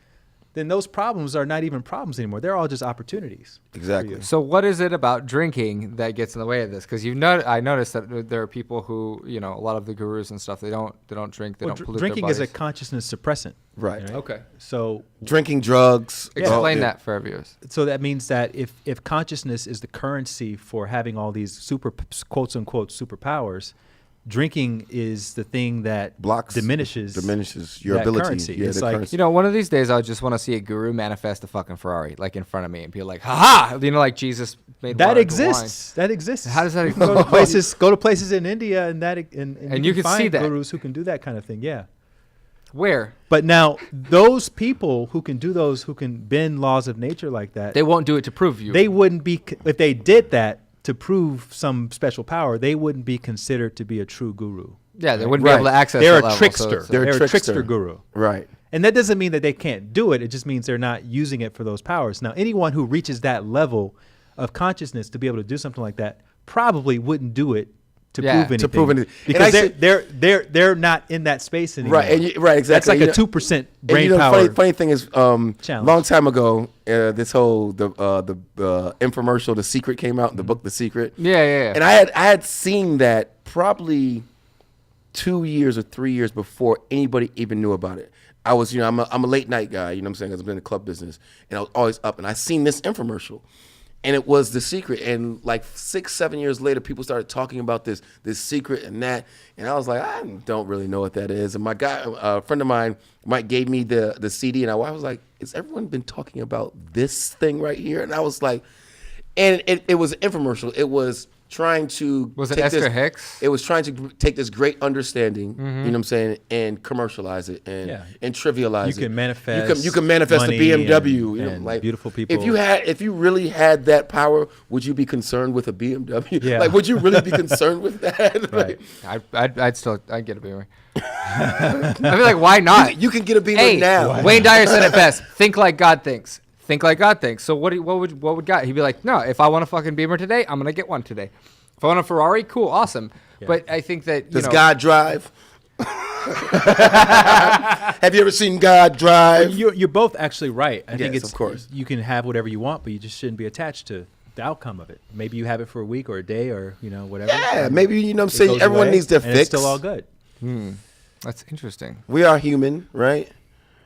then those problems are not even problems anymore. They're all just opportunities. Exactly. So what is it about drinking that gets in the way of this? Because I noticed that there are people who, a lot of the gurus and stuff, they don't drink, they don't pollute drinking their is bodies. a consciousness suppressant. Right. Okay. So Drinking drugs. Explain that for our viewers. So that means that if consciousness is the currency for having all these quotes unquote superpowers, drinking is the thing that diminishes your ability. Currency. Yeah, it's like currency. One of these days I just want to see a guru manifest a fucking Ferrari like in front of me and be like, "Ha ha!" Like Jesus made that water exists. That exists. How does that exist? Go to places in India and you can find see that gurus who can do that kind of thing. Yeah. Where? But now those people who can bend laws of nature like that, They won't do it to prove you. they wouldn't be if they did that to prove some special power. They wouldn't be considered to be a true guru. Yeah, they wouldn't be able to access. They're that a level, trickster. so They're a trickster guru. Right. And that doesn't mean that they can't do it. It just means they're not using it for those powers. Now, anyone who reaches that level of consciousness to be able to do something like that probably wouldn't do it to prove anything. Because they're not in that space anymore. Right. Exactly. That's like a 2% brain power. Funny thing is, challenge. long time ago, this whole the infomercial, The Secret, came out. The book, The Secret. Yeah. And I had seen that probably 2 years or 3 years before anybody even knew about it. I was, I'm a late night guy. You know what I'm saying? Because I've been in the club business, and I was always up. And I seen this infomercial. And it was The Secret. And like 6-7 years later, people started talking about this secret and that. And I was like, I don't really know what that is. And my guy, a friend of mine, Mike, gave me the CD. And I was like, has everyone been talking about this thing right here? And I was like, and it was an infomercial. It was trying to Was it Esther Hicks? It was trying to take this great understanding, you know what I'm saying, and commercialize it and trivialize it. You can manifest. You can manifest a BMW. And beautiful people. If you really had that power, would you be concerned with a BMW? Yeah. Like, would you really be concerned with that? Right. I'd get a Beamer. I feel like, why not? You can get a Beamer now. Wayne Dyer said it best. Think like God thinks. Think like God thinks. So what would God? He'd be like, no, if I want a fucking Beamer today, I'm gonna get one today. If I want a Ferrari, cool, awesome. Yeah. But I think that does God drive? Have you ever seen God drive? You're both actually right. I think of course. You can have whatever you want, but you just shouldn't be attached to the outcome of it. Maybe you have it for a week or a day or whatever. Yeah, maybe what I'm saying. Everyone needs their fix. It's still all good. That's interesting. We are human, right?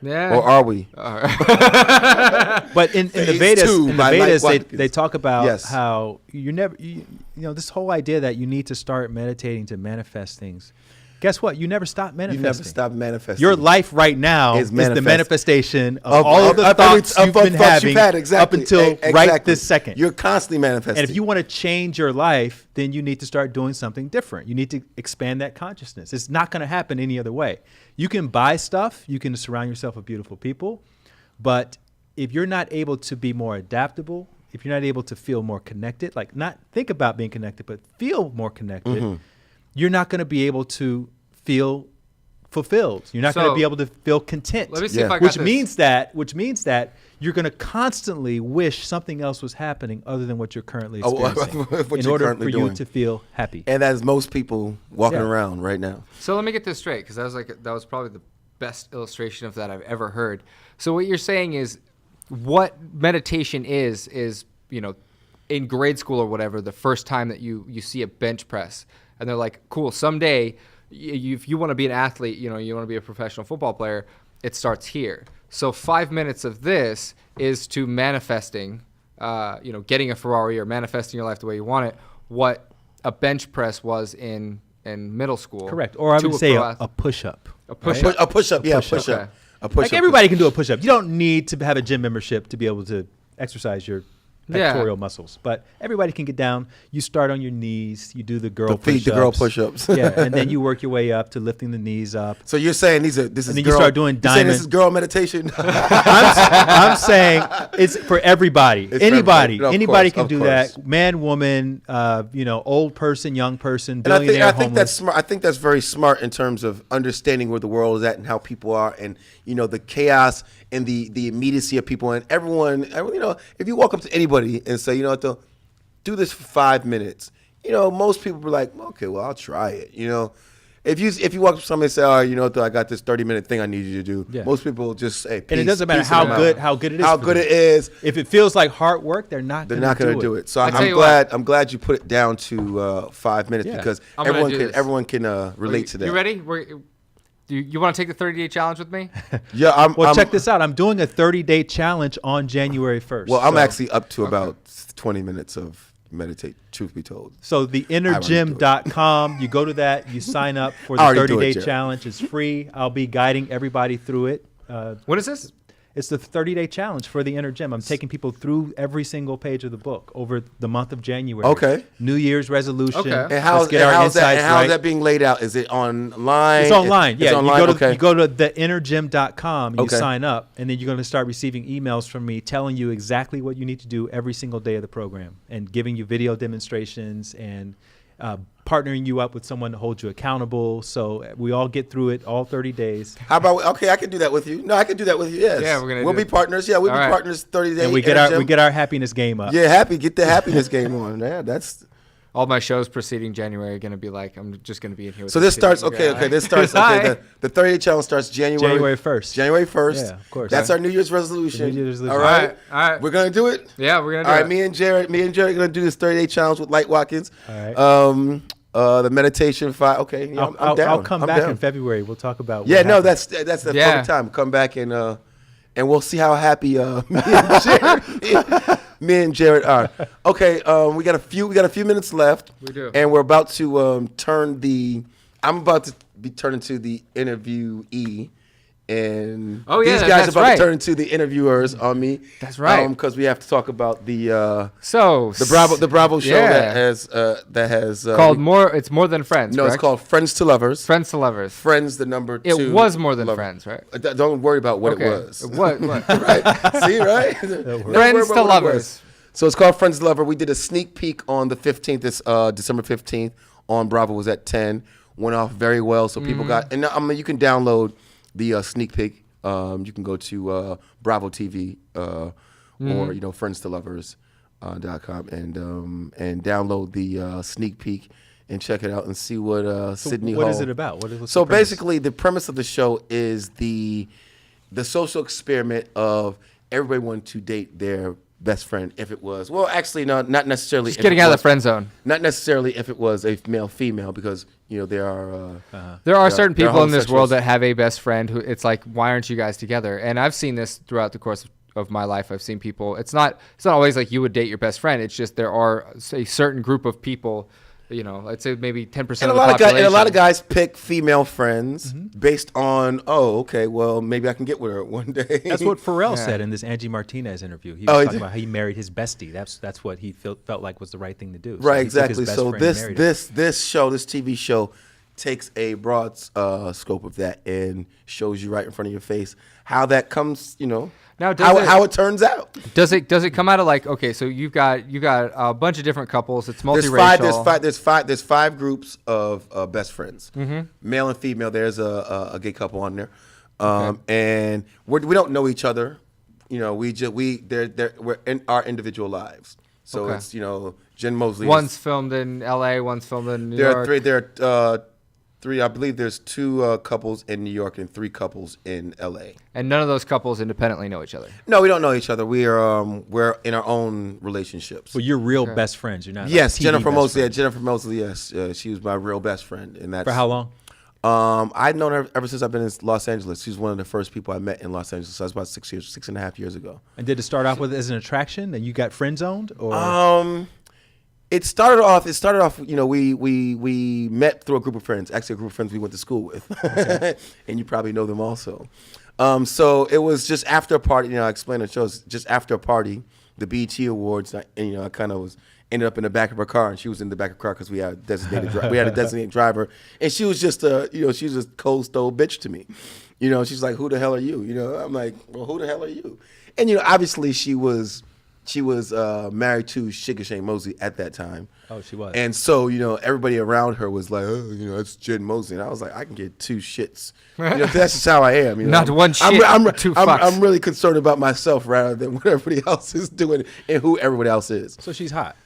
Yeah. Or are we? But in the Vedas, they talk about how this whole idea that you need to start meditating to manifest things. Guess what? You never stop manifesting. You never stop manifesting. Your life right now is the manifestation of all of the thoughts you've been having up until right this second. You're constantly manifesting. And if you want to change your life, then you need to start doing something different. You need to expand that consciousness. It's not going to happen any other way. You can buy stuff. You can surround yourself with beautiful people. But if you're not able to be more adaptable, if you're not able to feel more connected, like not think about being connected, but feel more connected, you're not going to be able to feel fulfilled. You're not going to be able to feel content. Let me see if I got this. Which means that you're going to constantly wish something else was happening other than what you're currently experiencing in order for you to feel happy. And that's most people walking around right now. So let me get this straight, because that was probably the best illustration of that I've ever heard. So what you're saying is, what meditation is in grade school or whatever, the first time that you see a bench press, and they're like, cool, someday if you want to be an athlete, you want to be a professional football player, it starts here. So 5 minutes of this is to manifesting, getting a Ferrari or manifesting your life the way you want it, what a bench press was in middle school. Correct. Or I would say a push-up. A push-up. A push-up, yeah, push-up. A push-up. Like everybody can do a push-up. You don't need to have a gym membership to be able to exercise your pectoral muscles, but everybody can get down. You start on your knees. You do the girl push-ups. The girl push-ups. Yeah, and then you work your way up to lifting the knees up. So you're saying this is and then girl, you start doing you're saying diamond. this is girl meditation. I'm saying it's for everybody. It's for anybody everybody. No, of anybody course, can of do course. that. Man, woman, old person, young person, And I billionaire, think that's homeless. smart. I think that's very smart in terms of understanding where the world is at and how people are, and the chaos and the immediacy of people, and everyone. If you walk up to anybody and say, though, do this for 5 minutes, most people be like, okay, well, I'll try it. If you walk up to somebody and say, though, I got this 30-minute thing I need you to do, Yeah. most people will just say, And it doesn't matter peace how and good out. how good it is. How for good them. it is. If it feels like hard work, they're not They're going not going to do it. So I tell I'm you glad. what. I'm glad you put it down to 5 minutes Yeah. because I'm gonna everyone do can this. everyone can relate to that. You ready? You want to take the 30-day challenge with me? Yeah. Well, I'm, check this out. I'm doing a 30-day challenge on January 1st. Well, I'm So- actually up to about 20 minutes of meditate. Truth be told. So theinnergym.com, you go to that, you sign up for the I already do it, 30-day Jared. challenge. It's free. I'll be guiding everybody through it. What is this? It's the 30-day challenge for the Inner Gym. I'm taking people through every single page of the book over the month of January. Okay. New Year's resolution. Okay. And Let's how's get our how's that? insights And how's right. that being laid out? Is it online? It's online. It's Yeah, online? you go to theinnergym.com, you Okay. sign up, and then you're going to start receiving emails from me telling you exactly what you need to do every single day of the program and giving you video demonstrations and partnering you up with someone to hold you accountable. So we all get through it all 30 days. How about I can do that with you. No, I can do that with you. Yes. Yeah, we'll be partners. Yeah, we'll All be right. partners. 30 days. And we get our happiness game up. Yeah, get the happiness game on. Yeah, that's. All my shows preceding January are going to be like, I'm just going to be in here with So this this starts. kid. Okay. This starts. Okay. The 30-day challenge starts January 1st. January 1st. Yeah, of course. That's our New Year's resolution. New Year's resolution. All right. All right. We're gonna do it. Yeah, we're going to do All it. right, me and Jared are gonna do this 30-day challenge with Light Watkins. All right. The meditation 5. Okay, yeah, I'm down. I'll come I'm back down. in February. We'll talk about what Yeah, no, happened. that's the Yeah. perfect time. Come back and we'll see how happy me and Jared are. Okay, we got a few minutes left. We do. And we're about to I'm about to be turning to the interviewee. And Oh, yeah, these guys that's are about right. to turn into the interviewers on me. That's right. Because we have to talk about the So Bravo show yeah. that has called It's More Than Friends. No, correct? it's called Friends to Lovers. Friends to Lovers. Friends, the number 2. It was More Than Lover. Friends, right? Don't worry about what Okay. it was. What? Right? See, right? Don't worry Friends about to what it Lovers. was. So it's called Friends to Lover. We did a sneak peek on the 15th, this December 15th on Bravo. It was at 10. Went off very well. So people got, and you can download the sneak peek. You can go to Bravo TV or Friends to Lovers.com and download the sneak peek and check it out and see what Sydney What Hall. is it about? What's So the premise? basically, the premise of the show is the social experiment of everybody wanting to date their best friend. If it was, well, actually, no, not necessarily. Just getting out of the friend zone. Not necessarily if it was a male-female, because there are. There are certain they're people in this world homosexuals. that have a best friend who it's like, why aren't you guys together? And I've seen this throughout the course of my life. I've seen people. It's not always like you would date your best friend. It's just there are a certain group of people. Let's say maybe 10% And of a the lot of population. guys, and a lot of guys pick female friends based on, okay, well, maybe I can get with her one day. That's what Pharrell Yeah. said in this Angie Martinez interview. He Oh, was he talking did? about how he married his bestie. That's what he felt like was the right thing to do. So Right, he took his exactly. best So friend and married her. this show, this TV show, takes a broad scope of that and shows you right in front of your face how that comes. Now, does how it turns out. Does it come out of like, okay, so you got a bunch of different couples. It's There's multiracial. there's five groups of best friends, male and female. There's a gay couple on there, and we don't know each other. We're in our individual lives. So Okay. it's Jen Mosley. One's filmed in L.A., one's filmed in New There York. are three. There are three. I believe there's 2 couples in New York and 3 couples in L.A. And none of those couples independently know each other. No, we don't know each other. We're in our own relationships. Well, you're real best friends. You're not. Yes, like TV Jennifer best Mosley. Yeah, friends. Jennifer Mosley. Yes, she was my real best friend, and that's For how long? I'd known her ever since I've been in Los Angeles. She's one of the first people I met in Los Angeles. So that was about 6.5 years ago. And did it start off with as an attraction and you got friend zoned, or It started off. We met through a group of friends. Actually, a group of friends we went to school with, and you probably know them also. So it was just after a party. I explained the shows just after a party, the BET Awards, and I kind of ended up in the back of her car, and she was in the back of the car because we had a designated driver, and she was just she was just cold stove bitch to me. She's like, "Who the hell are you?" I'm like, "Well, who the hell are you?" And obviously she was married to Sugar Shane Mosley at that time. Oh, she was. And so, everybody around her was like, "Oh, it's Jen Mosley." And I was like, I can get two shits. That's just how I am. Not one shit, two fucks. I'm really concerned about myself rather than what everybody else is doing and who everybody else is. So she's hot.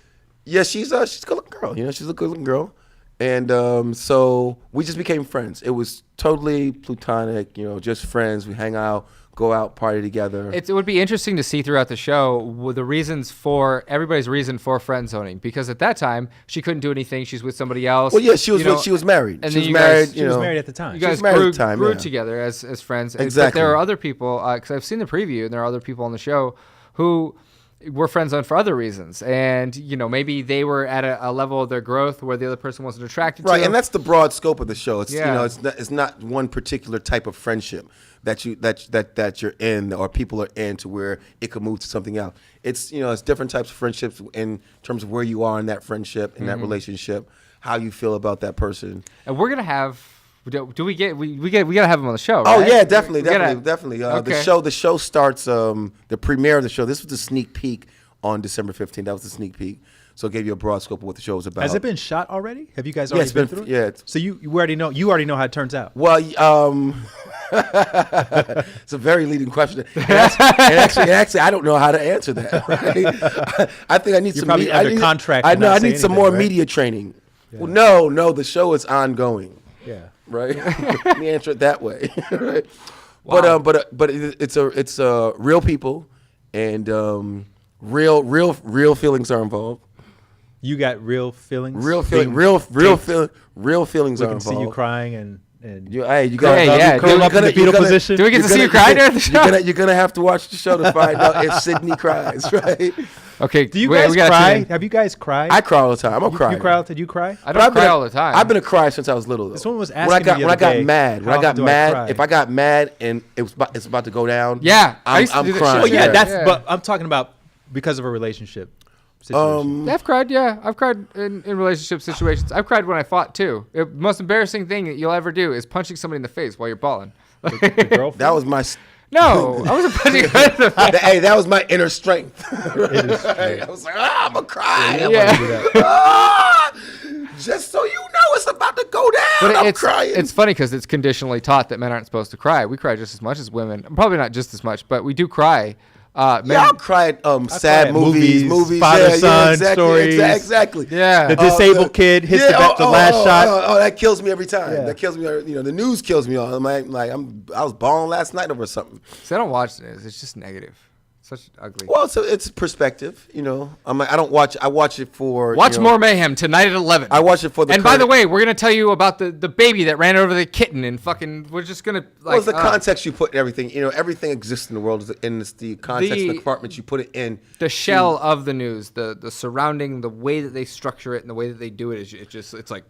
Yeah, she's a good-looking girl. She's a good-looking girl. And so we just became friends. It was totally platonic, just friends. We hang out, go out, party together. It would be interesting to see throughout the show the reasons for everybody's reason for friend zoning, because at that time she couldn't do anything. She's with somebody else. Well, yeah, she was married. And she then was married. She was married at the time. You guys grew together as friends. Exactly. But there are other people, because I've seen the preview, and there are other people on the show who were friend zoned for other reasons, and maybe they were at a level of their growth where the other person wasn't attracted to them. Right, and that's the broad scope of the show. It's Yeah. it's not one particular type of friendship that you're in or people are in to where it could move to something else. It's it's different types of friendships in terms of where you are in that friendship, in that relationship, how you feel about that person. And we're gonna have. Do we gotta have him on the show? Oh right? yeah, definitely. Okay. The show starts. The premiere of the show. This was the sneak peek on December 15th. That was the sneak peek. So it gave you a broad scope of what the show was about. Has it been shot already? Have you guys Yeah, already it's been been- through it? yeah, it's- So you already know how it turns out. Well, it's a very leading question. And actually, I don't know how to answer that. Right? I think I need You're some. probably under contract I to know. not I say need some anything, more right? media training. Well, no. The show is ongoing. Yeah. Right. Let me answer it that way. Right. Wow. But it's real people, and real feelings are involved. You got real feelings. Real feelings We are can involved. see you crying and You got Hey, yeah, curl up in the fetal position. Do we get to see you cry during the show? You're gonna have to watch the show to find out if Sydney cries, right? Okay. Do you we guys gotta cry? tune in. Have you guys cried? I cry all the time. I'm a crier. You cry? Did you cry? I don't cry all the time. I've been a crier since I was little. Though. Someone was when I asking got me the when I other got day, mad. When how I got often do I mad, cry? if I got mad and it's about to go down, Yeah, I used to I'm do that crying. shit. Well, yeah, Yeah. that's. Yeah. But I'm talking about because of a relationship situation. I've cried. Yeah, I've cried in relationship situations. I've cried when I fought too. The most embarrassing thing that you'll ever do is punching somebody in the face while you're bawling. The girlfriend. that was my. No, I wasn't punching her in the face. Hey, that was my inner strength. I was like, I'm gonna cry. Yeah. Just so you know, it's about to go down. But I'm it's crying. it's funny because it's conditionally taught that men aren't supposed to cry. We cry just as much as women. Probably not just as much, but we do cry. Men, Yeah, I'll cry at sad at movies, father-son stories. exactly. Yeah. The disabled kid hits the last shot. Oh, that kills me every time. Yeah. That kills me. The news kills me. I was bawling last night over something. So I don't watch this. It's just negative. Such ugly. Well, so it's perspective. I'm like, I don't watch. I watch it for Watch more mayhem tonight at 11. I watch it for the. And by the way, we're gonna tell you about the baby that ran over the kitten and fucking. We're just gonna like. Well, it's the context you put in everything. Everything exists in the world is in the context, the compartment you put it in. The shell of the news, the surrounding, the way that they structure it, and the way that they do it is it's like.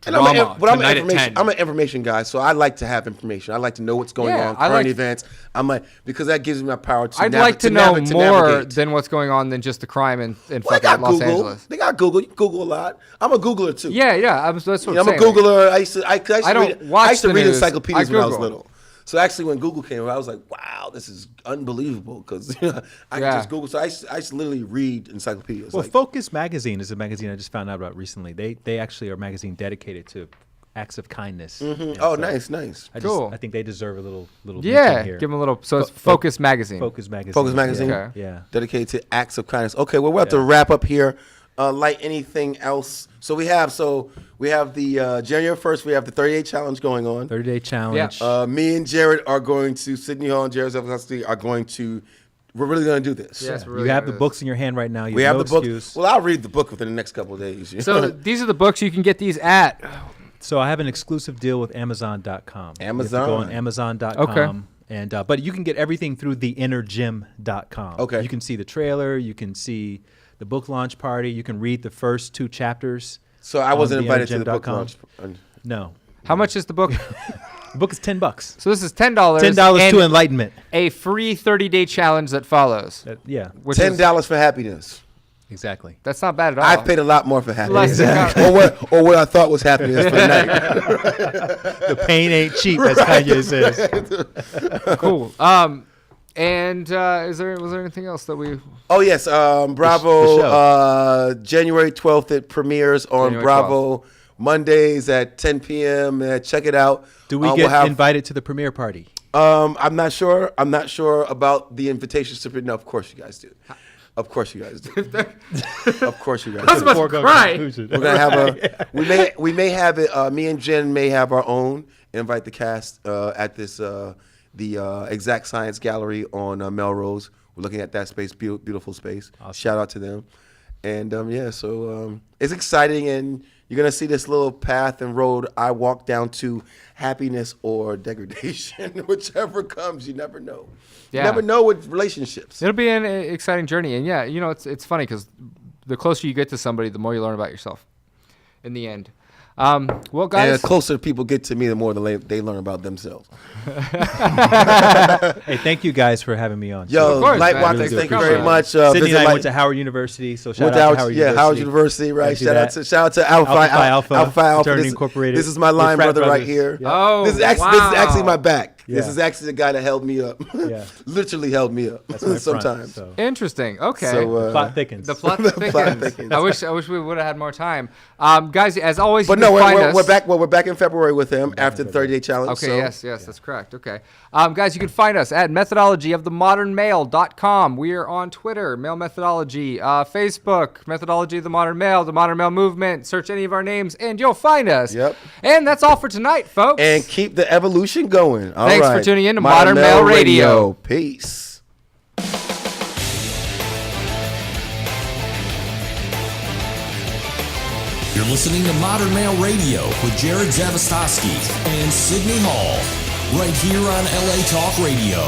And Drama tonight at 10. I'm an information guy, so I like to have information. I like to know what's going on, current events. I'm like, because that gives me my power to. I'd like to know more navigate. than what's going on than just the crime in Well, they fucking got Los Google. Angeles. They got Google. You can Google a lot. I'm a Googler too. Yeah. That's what I'm a saying. Googler. I used to don't read, watch I used to the read news. encyclopedias I when I was Google. little. So actually, when Google came, I was like, "Wow, this is unbelievable!" Because I can just Google. So I used to literally read encyclopedias. Well, like, Focus Magazine is a magazine I just found out about recently. They actually are a magazine dedicated to acts of kindness. And oh, so nice. Cool. I think they deserve a little Yeah, mention here. give them a little. So it's Focus Magazine. Focus Magazine. Focus Magazine. Okay. Yeah. Dedicated to acts of kindness. Okay, well, we'll have to wrap up here. Like anything else, so we have the January 1st. We have the 30-day challenge going on. 30-day challenge. Me and Jared are going to Sydney Hall and Jared Zelfowski are going to. We're really going to do this. Yes, we're you really have gonna the do books in your hand right now. You We have no the book. excuse. Well, I'll read the book within the next couple of days. this. So these are the books you can get these at. So I have an exclusive deal with Amazon.com. You have to Amazon. go on Amazon.com. Okay. And but you can get everything through theinnergym.com. Okay. You can see the trailer. You can see the book launch party. You can read the first 2 chapters. So I wasn't on invited to the book theinnergym.com. launch. No. How much is the book? The book is $10. So this is $10. $10 and to enlightenment. a free 30-day challenge that follows. Yeah, Which is, $10 for happiness. exactly. that's not bad at all. I've paid a lot more for happiness. Less- or what I thought was happiness for the night. The pain ain't cheap, as Kanye says. Cool. And was there anything else that we? Oh yes, the Bravo. January 12th it premieres on January Bravo. Mondays at 10 p.m. Check it out. Do we we'll get have- invited to the premiere party? I'm not sure. I'm not sure about the invitations to. No, of course you guys do. Of course you guys do. Of course you guys I was do. about to cry. We're gonna have a. We may have it. Me and Jen may have our own. Invite the cast at this the Exact Science Gallery on Melrose. We're looking at that space, beautiful space. Awesome. Shout out to them. And so it's exciting, and you're gonna see this little path and road I walk down to happiness or degradation, whichever comes. You never know. Yeah. You never know with relationships. It'll be an exciting journey, and yeah, you know, it's funny because the closer you get to somebody, the more you learn about yourself. In the end, well, And guys, the closer people get to me, the more they learn about themselves. Hey, thank you guys for having me on. Yo, Of course, man. Lightwalkers, Really do thank you appreciate very it. much. Sydney Visit and I Light- went to Howard University, so shout Went out to to Howard yeah, University. Howard University, right? Gotta do Shout out to Alpha Alpha Alpha. Fraternity Incorporated. This is my Your line frat brother right brothers. here. Yeah. oh, This is wow. actually my back. This Yeah. is actually the guy that held me up. Yeah. Literally held me up. That's my front, sometimes. so. Interesting. Okay. So, Plot thickens. The plot The thickens. plot thickens. I wish we would have had more time. Guys, as always, But you no, can find us. we're back. Well, we're back in February with him after the 30-day challenge. Okay, so. yes, that's correct. Okay. Guys, you can find us at methodologyofthemodernmale.com. We are on Twitter, Male Methodology, Facebook, Methodology of the Modern Male, the Modern Male Movement. Search any of our names and you'll find us. Yep. And that's all for tonight, folks. And keep the evolution going. All Thanks for right. tuning in to Modern Male Radio. Peace. You're listening to Modern Male Radio with Jared Zavastosky and Sydney Hall, right here on LA Talk Radio.